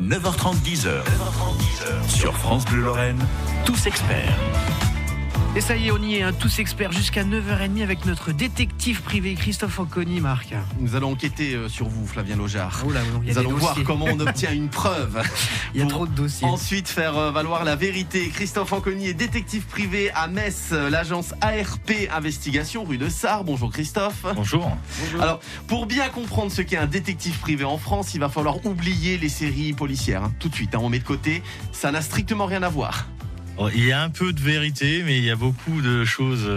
9h30, 10h. Sur France Bleu Lorraine, tous experts. Et ça y est, on y est, tous experts jusqu'à 9h30 avec notre détective privé Christophe Anconi, Marc. Nous allons enquêter sur vous, Flavien Lojard. Oh là, nous allons voir comment on obtient une preuve. Il y a trop de dossiers. Ensuite, faire valoir la vérité. Christophe Anconi est détective privé à Metz, l'agence ARP Investigation, rue de Sarre. Bonjour Christophe. Bonjour. Alors, pour bien comprendre ce qu'est un détective privé en France, il va falloir oublier les séries policières. Tout de suite, on met de côté. Ça n'a strictement rien à voir. Il y a un peu de vérité, mais il y a beaucoup de choses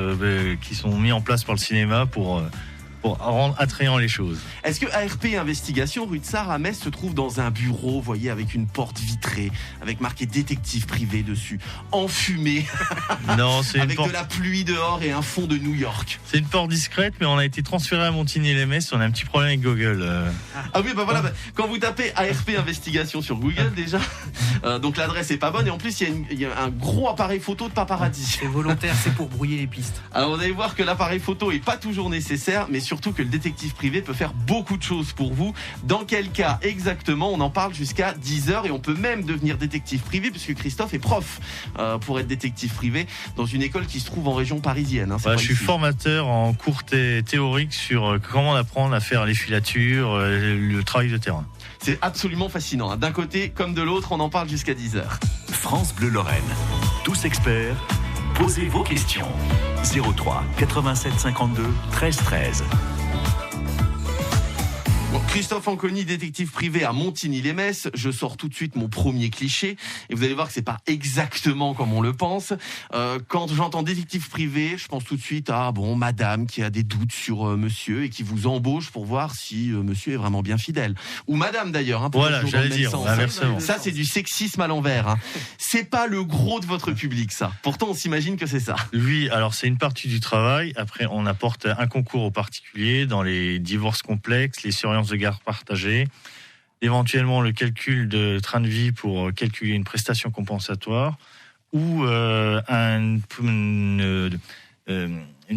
qui sont mises en place par le cinéma pour rendre attrayant les choses. Est-ce que ARP Investigation, rue de Sarre à Metz, se trouve dans un bureau, vous voyez, avec une porte vitrée, avec marqué détective privé dessus, enfumé, Non, c'est avec de la pluie dehors et un fond de New York? C'est une porte discrète, mais on a été transféré à Montigny-les-Metz. On a un petit problème avec Google. Ah oui, voilà. Quand vous tapez ARP Investigation sur Google, déjà, donc l'adresse est pas bonne et en plus il y a un gros appareil photo de paparazzi. C'est volontaire, c'est pour brouiller les pistes. Alors vous allez voir que l'appareil photo est pas toujours nécessaire, mais surtout que le détective privé peut faire beaucoup de choses pour vous. Dans quel cas exactement? On en parle jusqu'à 10h et on peut même devenir détective privé puisque Christophe est prof pour être détective privé dans une école qui se trouve en région parisienne. Je suis formateur en cours théorique sur comment apprendre à faire les filatures, le travail de terrain. C'est absolument fascinant. D'un côté comme de l'autre, on en parle jusqu'à 10h. France Bleu Lorraine, tous experts. Posez vos questions. 03 87 52 13 13. Bon, Christophe Anconi, détective privé à Montigny-les-Metz. Je sors tout de suite mon premier cliché et vous allez voir que c'est pas exactement comme on le pense. Quand j'entends détective privé, je pense tout de suite à madame qui a des doutes sur monsieur et qui vous embauche pour voir si monsieur est vraiment bien fidèle. Ou madame d'ailleurs. Voilà, j'allais dire, inversement. Ça, c'est du sexisme à l'envers. C'est pas le gros de votre public, ça. Pourtant, on s'imagine que c'est ça. Oui, alors c'est une partie du travail. Après, on apporte un concours aux particuliers dans les divorces complexes, les surveillances de garde partagée, éventuellement le calcul de train de vie pour calculer une prestation compensatoire ou une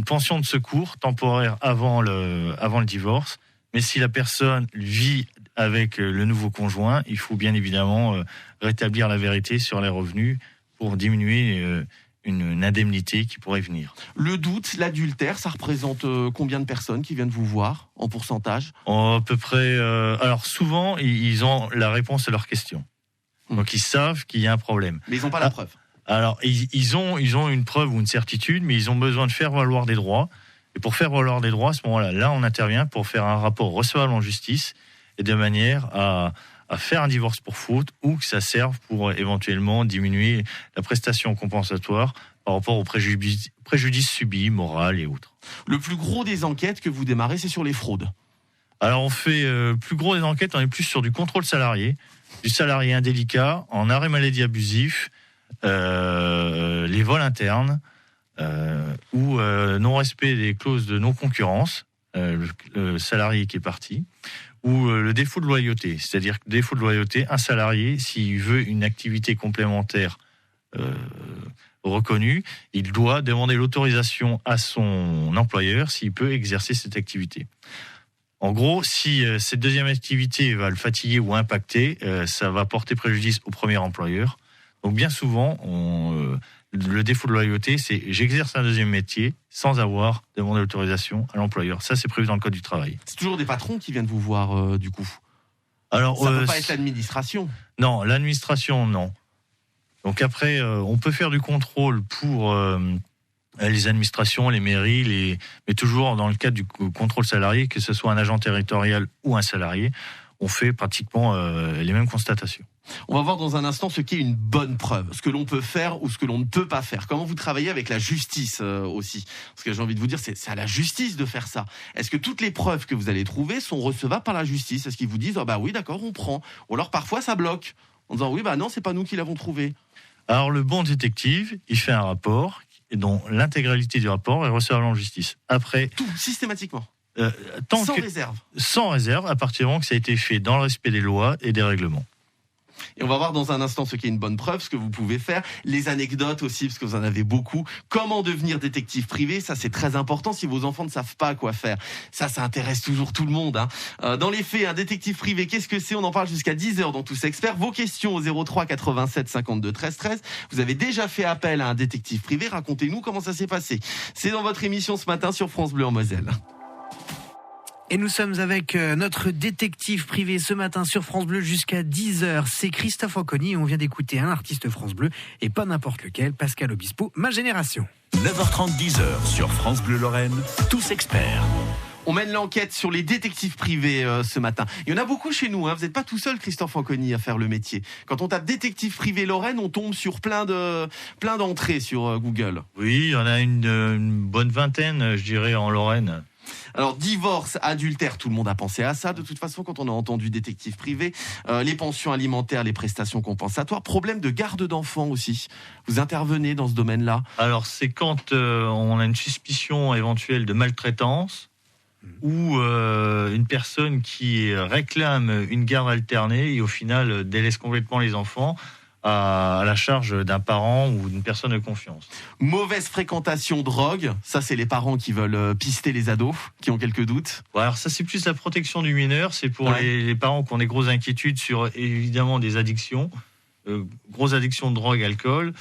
pension de secours temporaire avant le divorce. Mais si la personne vit avec le nouveau conjoint, il faut bien évidemment rétablir la vérité sur les revenus pour diminuer une indemnité qui pourrait venir. Le doute, l'adultère, ça représente combien de personnes qui viennent vous voir en pourcentage? À peu près. Alors souvent, ils ont la réponse à leurs questions. Donc ils savent qu'il y a un problème. Mais ils n'ont pas la preuve. Alors ils ont une preuve ou une certitude, mais ils ont besoin de faire valoir des droits. Et pour faire valoir des droits, à ce moment-là, on intervient pour faire un rapport recevable en justice et de manière à faire un divorce pour faute ou que ça serve pour éventuellement diminuer la prestation compensatoire par rapport au préjudice subi, moral et autres. Le plus gros des enquêtes que vous démarrez, c'est sur les fraudes. Alors on fait plus gros des enquêtes, on est plus sur du contrôle salarié, du salarié indélicat, en arrêt maladie abusif, les vols internes ou non-respect des clauses de non-concurrence, le salarié qui est parti, ou le défaut de loyauté. C'est-à-dire que défaut de loyauté, un salarié, s'il veut une activité complémentaire reconnue, il doit demander l'autorisation à son employeur s'il peut exercer cette activité. En gros, si cette deuxième activité va le fatiguer ou impacter, ça va porter préjudice au premier employeur. Donc bien souvent, le défaut de loyauté, c'est j'exerce un deuxième métier sans avoir demandé l'autorisation à l'employeur. Ça, c'est prévu dans le Code du travail. C'est toujours des patrons qui viennent vous voir, du coup. Alors, ça ne peut pas être l'administration. Non, l'administration, non. Donc après, on peut faire du contrôle pour les administrations, les mairies, mais toujours dans le cadre du contrôle salarié, que ce soit un agent territorial ou un salarié, on fait pratiquement les mêmes constatations. On va voir dans un instant ce qu'est une bonne preuve, ce que l'on peut faire ou ce que l'on ne peut pas faire. Comment vous travaillez avec la justice aussi. Parce que j'ai envie de vous dire, c'est à la justice de faire ça. Est-ce que toutes les preuves que vous allez trouver sont recevables par la justice? Est-ce qu'ils vous disent, oui, d'accord, on prend. Ou alors parfois ça bloque, en disant, oui, non, c'est pas nous qui l'avons trouvé. Alors le bon détective, il fait un rapport, dont l'intégralité du rapport est recevable en justice. Après, tout, systématiquement. Réserve. Sans réserve, à partir du moment que ça a été fait dans le respect des lois et des règlements. Et on va voir dans un instant ce qui est une bonne preuve, ce que vous pouvez faire, les anecdotes aussi, parce que vous en avez beaucoup. Comment devenir détective privé, ça c'est très important si vos enfants ne savent pas quoi faire. Ça intéresse toujours tout le monde. Dans les faits, un détective privé, qu'est-ce que c'est ? On en parle jusqu'à 10h dans Tous Experts. Vos questions au 03 87 52 13 13. Vous avez déjà fait appel à un détective privé, racontez-nous comment ça s'est passé. C'est dans votre émission ce matin sur France Bleu en Moselle. Et nous sommes avec notre détective privé ce matin sur France Bleu jusqu'à 10h. C'est Christophe Anconny. On vient d'écouter un artiste France Bleu et pas n'importe lequel, Pascal Obispo, Ma Génération. 9h30, 10h sur France Bleu Lorraine, Tous Experts. On mène l'enquête sur les détectives privés ce matin. Il y en a beaucoup chez nous. Vous n'êtes pas tout seul, Christophe Anconny, à faire le métier. Quand on tape détective privé Lorraine, on tombe sur plein d'entrées sur Google. Oui, il y en a une bonne vingtaine, je dirais, en Lorraine. Alors, divorce, adultère, tout le monde a pensé à ça. De toute façon, quand on a entendu détective privé, les pensions alimentaires, les prestations compensatoires, problème de garde d'enfants aussi. Vous intervenez dans ce domaine-là ? Alors, c'est quand on a une suspicion éventuelle de maltraitance ou une personne qui réclame une garde alternée et au final délaisse complètement les enfants à la charge d'un parent ou d'une personne de confiance. Mauvaise fréquentation, drogue, ça c'est les parents qui veulent pister les ados, qui ont quelques doutes. Bon, alors ça c'est plus la protection du mineur, c'est pour les parents qui ont des grosses inquiétudes sur évidemment des addictions, grosses addictions de drogue, alcool,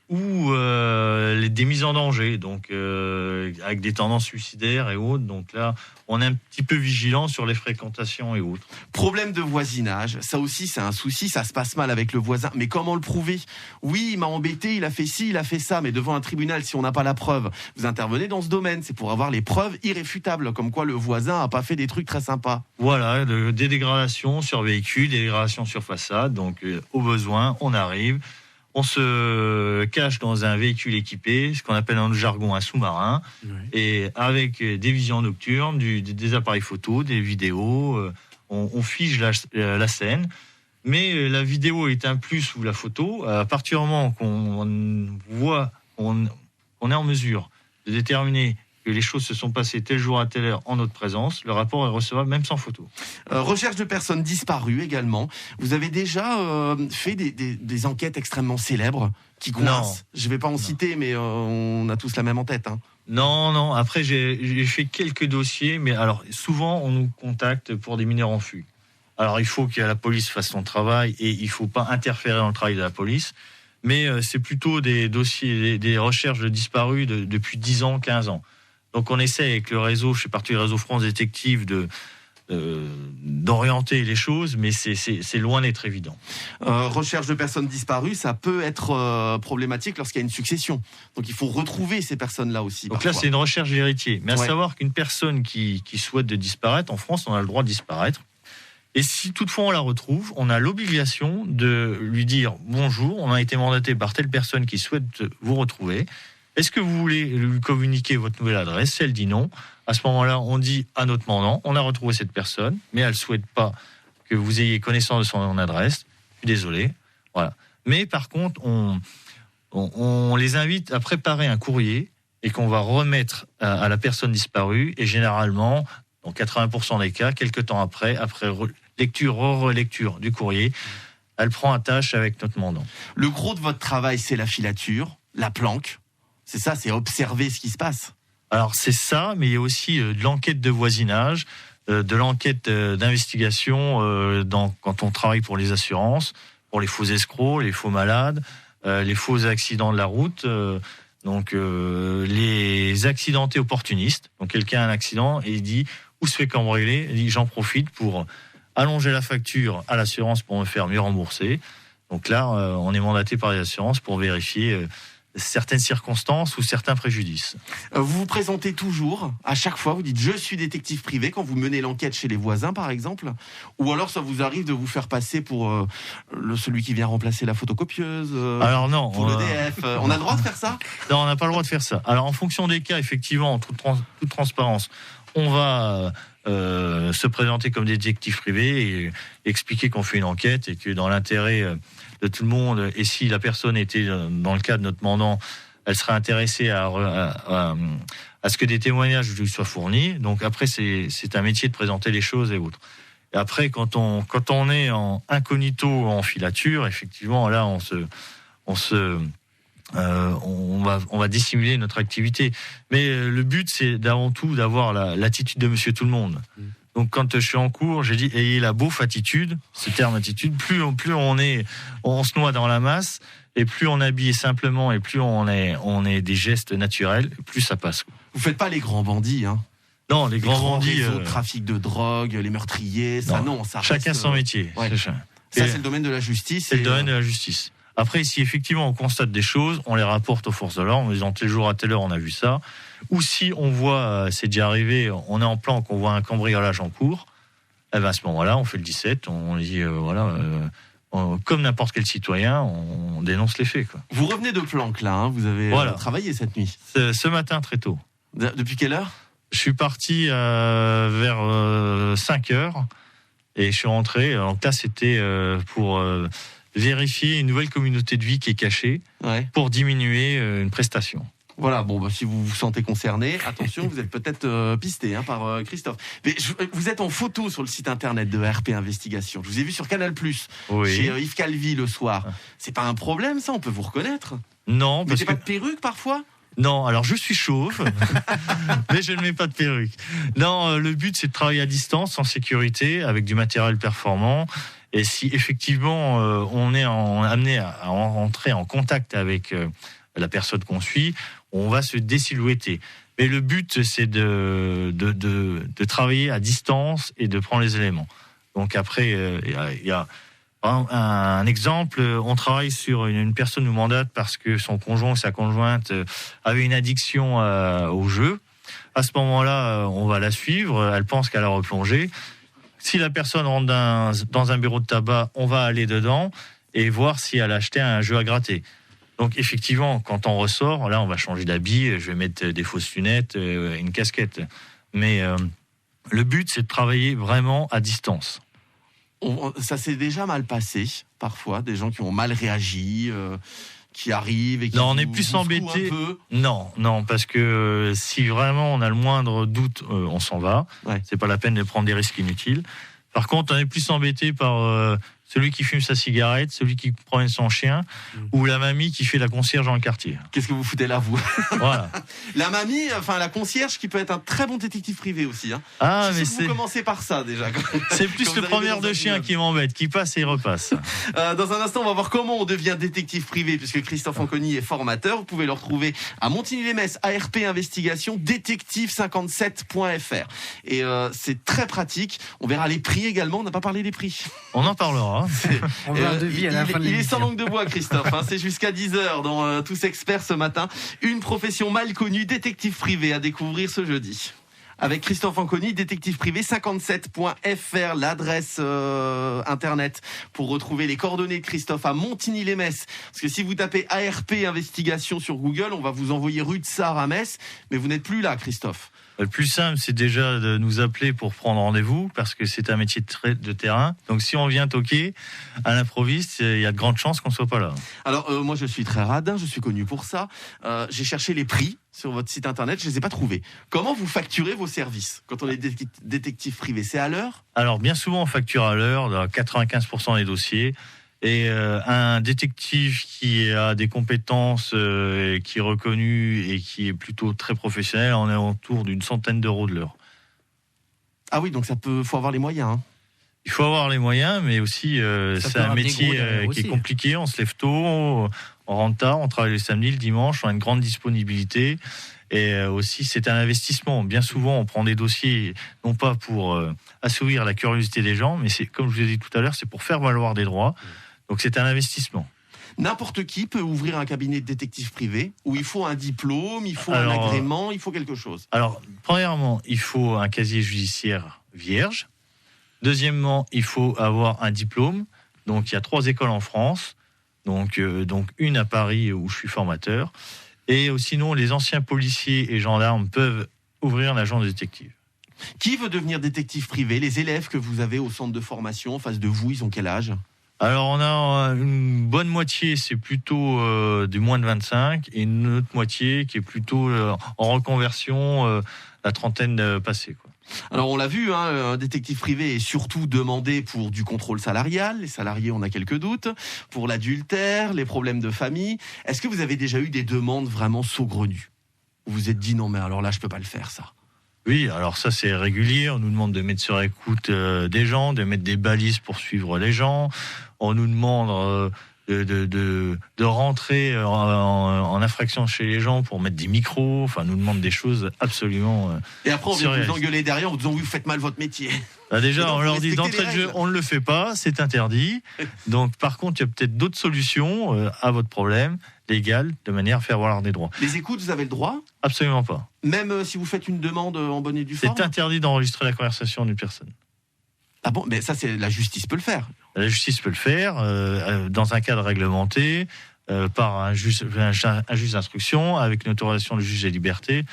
ou des mises en danger, donc avec des tendances suicidaires et autres. Donc là, on est un petit peu vigilant sur les fréquentations et autres. Problème de voisinage, ça aussi c'est un souci, ça se passe mal avec le voisin. Mais comment le prouver ? Oui, il m'a embêté, il a fait ci, il a fait ça, mais devant un tribunal, si on n'a pas la preuve, vous intervenez dans ce domaine, c'est pour avoir les preuves irréfutables, comme quoi le voisin n'a pas fait des trucs très sympas. Voilà, des dégradations sur véhicules, des dégradations sur façade, donc au besoin, on arrive. On se cache dans un véhicule équipé, ce qu'on appelle dans le jargon un sous-marin, et avec des visions nocturnes, des appareils photo, des vidéos, on fige la scène. Mais la vidéo est un plus ou la photo, à partir du moment qu'on voit, on est en mesure de déterminer que les choses se sont passées tel jour à telle heure en notre présence, le rapport est recevable même sans photo. Recherche de personnes disparues également. Vous avez déjà fait des enquêtes extrêmement célèbres qui coincent. Je ne vais pas en citer, mais on a tous la même en tête. Non. Après, j'ai fait quelques dossiers, mais alors souvent, on nous contacte pour des mineurs en fugue. Alors, il faut que la police fasse son travail et il ne faut pas interférer dans le travail de la police. Mais c'est plutôt des dossiers, des recherches de disparus depuis 10 ans, 15 ans. Donc on essaie avec le réseau, je fais partie du réseau France Détective, d'orienter les choses, mais c'est loin d'être évident. Recherche de personnes disparues, ça peut être problématique lorsqu'il y a une succession. Donc il faut retrouver ces personnes-là aussi. Donc parfois. Là, c'est une recherche d'héritier. Mais à savoir qu'une personne qui souhaite de disparaître, en France, on a le droit de disparaître. Et si toutefois on la retrouve, on a l'obligation de lui dire « Bonjour, on a été mandaté par telle personne qui souhaite vous retrouver. Est-ce que vous voulez lui communiquer votre nouvelle adresse ?» Si elle dit non, à ce moment-là, on dit à notre mandant, on a retrouvé cette personne, mais elle ne souhaite pas que vous ayez connaissance de son adresse. Je suis désolé. Voilà. Mais par contre, on les invite à préparer un courrier et qu'on va remettre à la personne disparue. Et généralement, dans 80% des cas, quelques temps après relecture du courrier, elle prend attache avec notre mandant. Le gros de votre travail, c'est la filature, la planque. C'est ça, c'est observer ce qui se passe. Alors c'est ça, mais il y a aussi de l'enquête de voisinage, de l'enquête d'investigation quand on travaille pour les assurances, pour les faux escrocs, les faux malades, les faux accidents de la route, les accidentés opportunistes. Donc quelqu'un a un accident et il dit où se fait cambrioler, il dit j'en profite pour allonger la facture à l'assurance pour me faire mieux rembourser. Donc là, on est mandaté par les assurances pour vérifier certaines circonstances ou certains préjudices. Vous vous présentez toujours, à chaque fois, vous dites « je suis détective privé » quand vous menez l'enquête chez les voisins, par exemple, ou alors ça vous arrive de vous faire passer pour celui qui vient remplacer la photocopieuse, alors non, pour l'EDF. On a le droit de faire ça ? Non, on n'a pas le droit de faire ça. Alors en fonction des cas, effectivement, en toute transparence, on va se présenter comme détective privé et expliquer qu'on fait une enquête et que dans l'intérêt de tout le monde, et si la personne était dans le cas de notre mandant, elle serait intéressée à ce que des témoignages lui soient fournis. Donc après, c'est un métier de présenter les choses et autres. Et après, quand on est en incognito, en filature, effectivement, là, on va dissimuler notre activité. Mais le but, c'est avant tout d'avoir l'attitude de Monsieur Tout le Monde. Donc, quand je suis en cours, j'ai dit ayez la beauf attitude. Ce terme attitude, plus on se noie dans la masse, et plus on habille simplement, et plus on est des gestes naturels, plus ça passe. Vous faites pas les grands bandits, hein? Non, les grands bandits. Le trafic de drogue, les meurtriers, ça non, ça. Chacun reste, son métier. Ouais. Ça, c'est le domaine de la justice. C'est le domaine de la justice. Après, si effectivement on constate des choses, on les rapporte aux forces de l'ordre en disant tel jour à telle heure on a vu ça. Ou si on voit, c'est déjà arrivé, on est en plan, qu'on voit un cambriolage en cours, eh ben à ce moment-là, on fait le 17, on dit comme n'importe quel citoyen, on dénonce les faits, quoi. Vous revenez de Planck là, hein, vous avez travaillé cette nuit. Ce matin très tôt. Depuis quelle heure? Je suis parti vers 5 heures et je suis rentré. Donc là, c'était pour vérifier une nouvelle communauté de vie qui est cachée pour diminuer une prestation. Voilà, bon, si vous vous sentez concerné, attention, vous êtes peut-être pisté par Christophe. Mais vous êtes en photo sur le site internet de RP Investigation. Je vous ai vu sur Canal+, chez Yves Calvi le soir. C'est pas un problème, ça? On peut vous reconnaître? Non, parce que... pas de perruque parfois? Non, alors je suis chauve, mais je ne mets pas de perruque. Non, le but c'est de travailler à distance, en sécurité, avec du matériel performant. Et si effectivement on est amené à entrer en contact avec la personne qu'on suit, on va se désilhouetter. Mais le but c'est de travailler à distance et de prendre les éléments. Donc après, il y a un exemple, on travaille sur une personne nous mandate parce que son conjoint ou sa conjointe avait une addiction au jeu. À ce moment-là, on va la suivre, elle pense qu'elle a replongé. Si la personne rentre dans un bureau de tabac, on va aller dedans et voir si elle a acheté un jeu à gratter. Donc effectivement, quand on ressort, là on va changer d'habit, je vais mettre des fausses lunettes, une casquette. Mais le but c'est de travailler vraiment à distance. Ça s'est déjà mal passé, parfois, des gens qui ont mal réagi, qui arrivent et qui... Non, on est plus embêté. Non, parce que si vraiment on a le moindre doute, on s'en va. C'est pas la peine de prendre des risques inutiles. Par contre, on est plus embêté par celui qui fume sa cigarette, celui qui promène son chien, ou la mamie qui fait la concierge dans le quartier. Qu'est-ce que vous foutez là, vous? Voilà. La mamie, enfin la concierge, qui peut être un très bon détective privé aussi. Hein. Ah, mais vous commencez par ça déjà. C'est plus le promeneur de chien qui m'embête, qui passe et repasse. Dans un instant, on va voir comment on devient détective privé, puisque Christophe Anconi est formateur. Vous pouvez le retrouver à Montigny-lès-Metz, ARP Investigation, détective57.fr. Et c'est très pratique. On verra les prix également. On n'a pas parlé des prix. On en parlera. On veut un devis à la fin de il est l'émission. sans langue de bois, Christophe. C'est jusqu'à 10h dans Tous Experts ce matin. Une profession mal connue, détective privé, à découvrir ce jeudi. Avec Christophe Anconi, détective privé, 57.fr, l'adresse internet pour retrouver les coordonnées de Christophe à Montigny-lès-Metz. Parce que si vous tapez ARP Investigation sur Google, on va vous envoyer rue de Sarre à Metz. Mais vous n'êtes plus là, Christophe. Le plus simple, c'est déjà de nous appeler pour prendre rendez-vous, parce que c'est un métier de terrain. Donc si on vient toquer à l'improviste, il y a de grandes chances qu'on ne soit pas là. Alors moi je suis très radin, je suis connu pour ça. J'ai cherché les prix sur votre site internet, je ne les ai pas trouvés. Comment vous facturez vos services quand on est détective privé? C'est à l'heure? Alors bien souvent on facture à l'heure, dans 95% des dossiers. Et un détective qui a des compétences, qui est reconnu et qui est plutôt très professionnel, on est autour d'une centaine d'euros de l'heure. Ah oui, donc faut avoir les moyens. Hein. Il faut avoir les moyens, mais aussi c'est un métier qui est compliqué. On se lève tôt, on rentre tard, on travaille le samedi, le dimanche, on a une grande disponibilité. Et aussi, c'est un investissement. Bien souvent, on prend des dossiers, non pas pour assouvir la curiosité des gens, mais c'est, comme je vous ai dit tout à l'heure, c'est pour faire valoir des droits. Donc c'est un investissement. N'importe qui peut ouvrir un cabinet de détective privé où il faut un diplôme, il faut un agrément, il faut quelque chose. Alors, premièrement, il faut un casier judiciaire vierge. Deuxièmement, il faut avoir un diplôme. Donc il y a 3 écoles en France. Donc une à Paris où je suis formateur. Et sinon, les anciens policiers et gendarmes peuvent ouvrir un agent de détective. Qui veut devenir détective privé? Les élèves que vous avez au centre de formation en face de vous, ils ont quel âge? Alors on a une bonne moitié, c'est plutôt du moins de 25, et une autre moitié qui est plutôt en reconversion, la trentaine passée, quoi. Alors on l'a vu, un détective privé est surtout demandé pour du contrôle salarial. Les salariés, on a quelques doutes. Pour l'adultère, les problèmes de famille. Est-ce que vous avez déjà eu des demandes vraiment saugrenues ? Vous vous êtes dit non mais alors là je peux pas le faire ça. Oui, alors ça c'est régulier. On nous demande de mettre sur écoute des gens, de mettre des balises pour suivre les gens. On nous demande de rentrer en infraction chez les gens pour mettre des micros. Enfin, on nous demande des choses absolument Et après on vient surréalistes. vous engueuler derrière en vous disant oui vous faites mal votre métier. Bah déjà, donc, on vous leur dit respectez d'entrée les de jeu, règles. on ne le fait pas, c'est interdit. Donc, par contre, il y a peut-être d'autres solutions à votre problème légales, de manière à faire valoir des droits. Les écoutes, vous avez le droit ? Absolument pas. Même si vous faites une demande en bonne et due forme ? C'est interdit d'enregistrer la conversation d'une personne. Ah bon, mais ça c'est la justice peut le faire. La justice peut le faire dans un cadre réglementé par un juge d'instruction avec une autorisation du juge des libertés.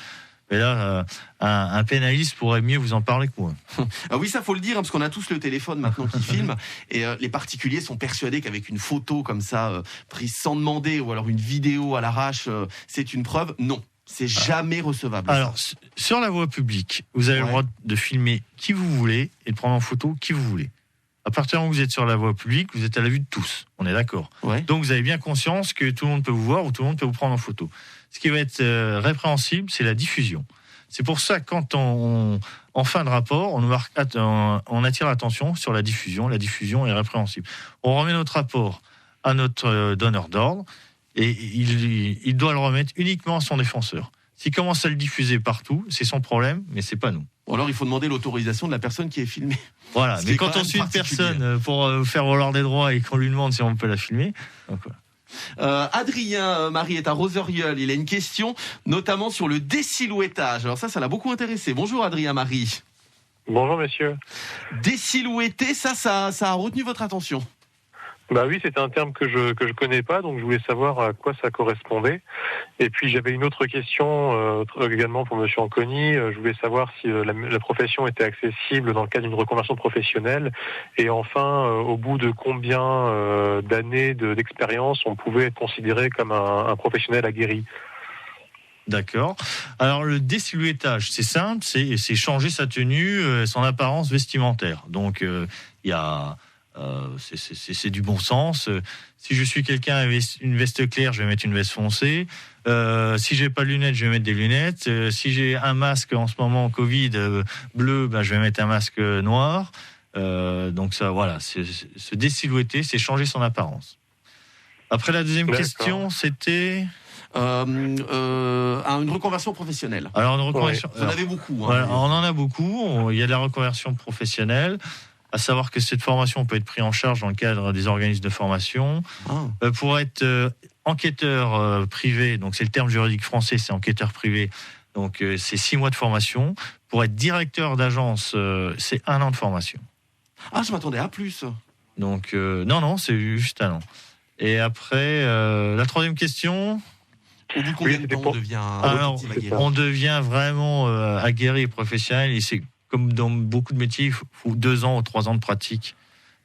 Mais là, un pénaliste pourrait mieux vous en parler que moi. Ah oui, ça faut le dire, parce qu'on a tous le téléphone maintenant qui filme, et les particuliers sont persuadés qu'avec une photo comme ça, prise sans demander, ou alors une vidéo à l'arrache, c'est une preuve. Non, c'est jamais recevable. Alors, sur la voie publique, vous avez le droit de filmer qui vous voulez et de prendre en photo qui vous voulez. À partir du moment où vous êtes sur la voie publique, vous êtes à la vue de tous. On est d'accord. Ouais. Donc, vous avez bien conscience que tout le monde peut vous voir ou tout le monde peut vous prendre en photo. Ce qui va être répréhensible, c'est la diffusion. C'est pour ça, quand en fin de rapport, on attire l'attention sur la diffusion. La diffusion est répréhensible. On remet notre rapport à notre donneur d'ordre et il doit le remettre uniquement à son défenseur. S'il commence à le diffuser partout, c'est son problème, mais c'est pas nous. Ou alors il faut demander l'autorisation de la personne qui est filmée. Voilà, Ce qui mais est quand quand on même suit une particulier. personne pour faire valoir des droits et qu'on lui demande si on peut la filmer, donc voilà. Adrien Marie est à Roseuriol. Il a une question, notamment sur le désilhouettage. Alors ça l'a beaucoup intéressé. Bonjour Adrien Marie. Bonjour messieurs. Désilhouetter, ça a retenu votre attention. Bah oui, c'était un terme que je connais pas, donc je voulais savoir à quoi ça correspondait. Et puis j'avais une autre question également pour Monsieur Anconi. Je voulais savoir si la profession était accessible dans le cadre d'une reconversion professionnelle. Et enfin, au bout de combien d'années d'expérience on pouvait être considéré comme un professionnel aguerri. D'accord. Alors le désilhouettage, c'est simple, c'est changer sa tenue, son apparence vestimentaire. Donc il y a c'est du bon sens. Si je suis quelqu'un avec une veste claire, je vais mettre une veste foncée. Si j'ai pas de lunettes, je vais mettre des lunettes. Si j'ai un masque en ce moment Covid bleu, je vais mettre un masque noir. Donc ça, voilà, se désilhouetter, c'est changer son apparence. Après la deuxième question, c'était une reconversion professionnelle. Alors une reconversion. Vous en avez beaucoup. Voilà, on en a beaucoup. Il y a de la reconversion professionnelle. À savoir que cette formation peut être prise en charge dans le cadre des organismes de formation. Pour être enquêteur privé, donc c'est le terme juridique français, c'est enquêteur privé, donc c'est 6 mois de formation. Pour être directeur d'agence, c'est 1 an de formation. Ah, je m'attendais à plus. Donc non, c'est juste 1 an. Et après, la troisième question. Au bout de combien de temps on devient aguerri ? On devient vraiment aguerri et professionnel, et c'est comme dans beaucoup de métiers, il faut 2 ans ou 3 ans de pratique,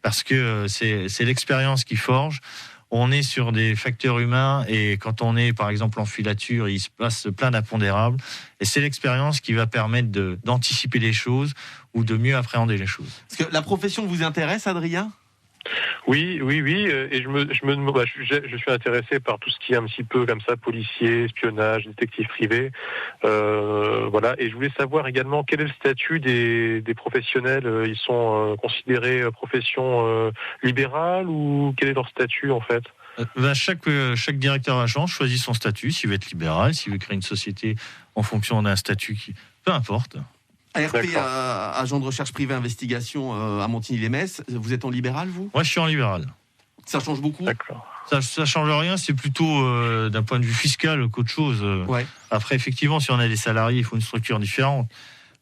parce que c'est l'expérience qui forge. On est sur des facteurs humains, et quand on est, par exemple, en filature, il se passe plein d'impondérables, et c'est l'expérience qui va permettre d'anticiper les choses ou de mieux appréhender les choses. Est-ce que la profession vous intéresse, Adrien ? Oui, et je suis intéressé par tout ce qui est un petit peu comme ça, policier, espionnage, détective privé, voilà. Et je voulais savoir également quel est le statut des professionnels. Ils sont considérés profession libérale, ou quel est leur statut en fait ? Chaque directeur d'agence choisit son statut, s'il veut être libéral, s'il veut créer une société en fonction d'un statut qui... Peu importe. ARP, agent de recherche privée investigation à Montigny-les-Metz. Vous êtes en libéral, vous ? Moi, je suis en libéral. Ça change beaucoup ? D'accord. Ça change rien, c'est plutôt d'un point de vue fiscal qu'autre chose. Ouais. Après, effectivement, si on a des salariés, il faut une structure différente.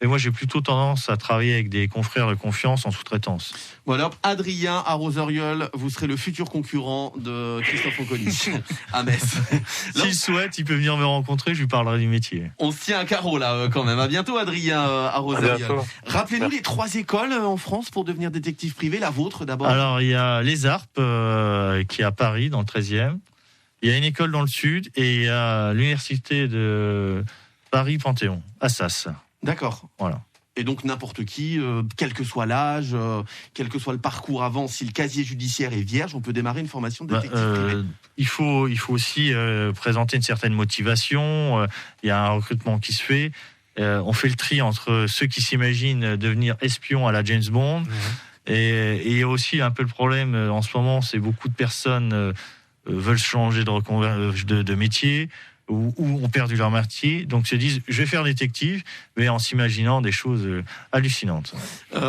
Mais moi, j'ai plutôt tendance à travailler avec des confrères de confiance en sous-traitance. Voilà, Adrien à Roseuriol, vous serez le futur concurrent de Christophe Anconi à Metz. S'il souhaite, il peut venir me rencontrer, je lui parlerai du métier. On se tient un carreau là quand même. À bientôt, Adrien à Roseuriol. Rappelez-nous les 3 écoles en France pour devenir détective privé, la vôtre d'abord. Alors, il y a les ARP qui est à Paris, dans le 13e. Il y a une école dans le sud et il y a l'université de Paris-Panthéon, Assas. D'accord. Voilà. Et donc n'importe qui, quel que soit l'âge, quel que soit le parcours avant, si le casier judiciaire est vierge, on peut démarrer une formation de détective privé. Il faut aussi présenter une certaine motivation. Il y a un recrutement qui se fait. On fait le tri entre ceux qui s'imaginent devenir espions à la James Bond. Et il y a aussi un peu le problème en ce moment, c'est beaucoup de personnes veulent changer de métier ou ont perdu leur métier, donc se disent je vais faire détective, mais en s'imaginant des choses hallucinantes.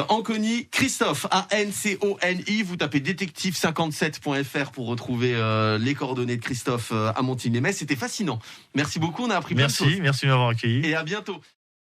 Anconi, Christophe, ANCONI, vous tapez détective57.fr pour retrouver les coordonnées de Christophe à Montigny-lès. C'était fascinant. Merci beaucoup, on a appris plein de choses. Merci de m'avoir accueilli. Et à bientôt.